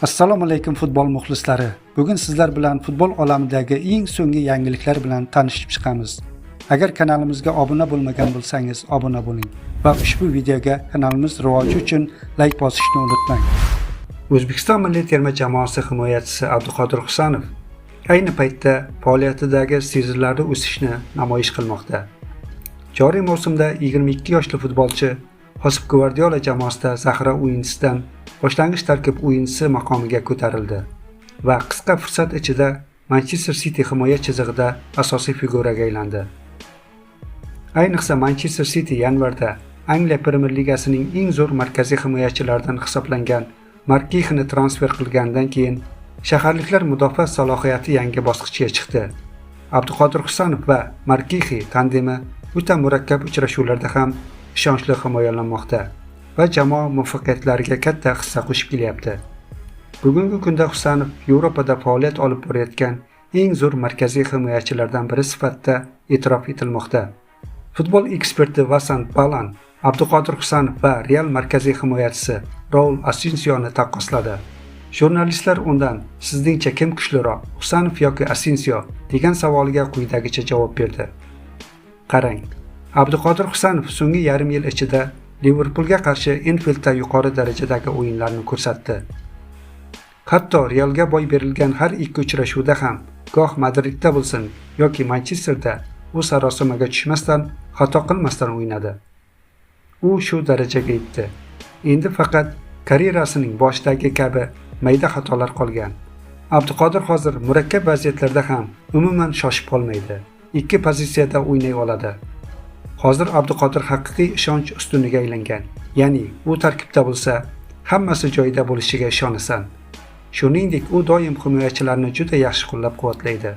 Assalomu alaykum futbol muxlislari. Bugun sizlar bilan futbol olamidagi eng so'nggi yangiliklar bilan tanishib chiqamiz. Agar kanalimizga obuna bo'lmagan bo'lsangiz, obuna bo'ling va ushbu videoga kanalimiz rivoji uchun like bosishni unutmang. O'zbekiston milliy terma jamoasi himoyachisi Abduqodir Husanov ayni paytda faoliyatidagi sezilarli o'sishni namoyish qilmoqda. Joriy mavsumda 22 yoshli futbolchi Josep Guardiola jamoasida zaxira o'yinchisidan boshlang'ich tarkib o'yinchisi maqomiga ko'tarildi va qisqa fursat ichida Manchester City himoya chizig'ida asosiy figuraga aylandi. Ayniqsa Manchester City yanvarda Angliya Premyer Ligasining eng zo'r markaziy himoyachilaridan hisoblangan Markixni transfer qilgandan keyin shaharliklar mudofaa salohiyati yangi bosqichga chiqdi. Abduqodir Husanov va Markixi tandemi o'ta murakkab uchrashuvlarda ham ishonchli himoyalanmoqda va jamoa muvaffaqiyatlariga katta hissa qo'shib kelyapti. Bugungi kunda Husanov Yevropada faoliyat olib borayotgan eng zo'r markaziy himoyachilardan biri sifatida e'tirof etilmoqda. Futbol eksperti Vasant Balan Abduqodir Husanov va Real markaziy himoyachisi Raul Asensioni taqqosladi. Jurnalistlar undan sizningcha kim kuchliroq, Husanov yoki Asensio degan savoliga quyidagicha javob berdi. Qarang, Abduqodir Husanov so'nggi yarim yil ichida Liverpoolga qarshi Enfieldda yuqori darajadagi o'yinlarni ko'rsatdi. Hatto Realga boy berilgan har ikki uchrashuvda ham, goh Madridda bo'lsin yoki Manchesterda u sarosimaga tushmasdan, xato qilmasdan o'ynadi. U shu darajaga yetdi. Endi faqat karyerasining boshidagi kabi mayda xatolar qolgan. Abduqodir hozir murakkab vaziyatlarda ham umuman shoshib qolmaydi. Ikki pozitsiyada o'ynay oladi. Hozir Abduqodir haqiqiy ishonch ustuniga aylangan. Ya'ni u tarkibda bo'lsa, hammasi joyida bo'lishiga ishonasan. Shuningdek, u doim himoyachilarni juda yaxshi qo'llab-quvvatlaydi.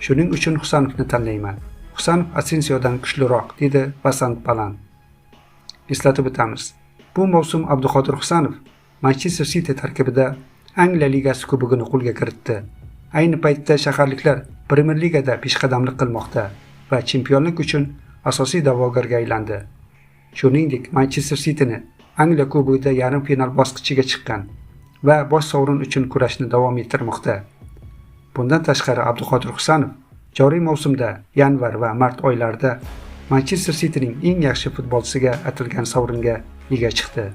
Shuning uchun Husanovni tanlayman. Husanov Asensiodan kuchliroq, dedi Vasant Balan. Eslatib o'tamiz. Bu mavsum Abduqodir Husanov Manchester City tarkibida Angliya Ligasi kubogini qo'lga kiritdi. Ayni paytda shaharliklar Premyer Ligada peshqadamlik qilmoqda va chempionlik uchun asosiy da'vogarga aylandi. Shuningdek, Manchester Cityni Angliya Kubogida yarim final bosqichiga chiqqan va bosh sovrin uchun kurashni davom ettirmoqda. Bundan tashqari Abduqodir Husanov joriy mavsumda yanvar va mart oylarida Manchester Cityning eng yaxshi futbolchisiga atalgan sovringa ega chiqdi.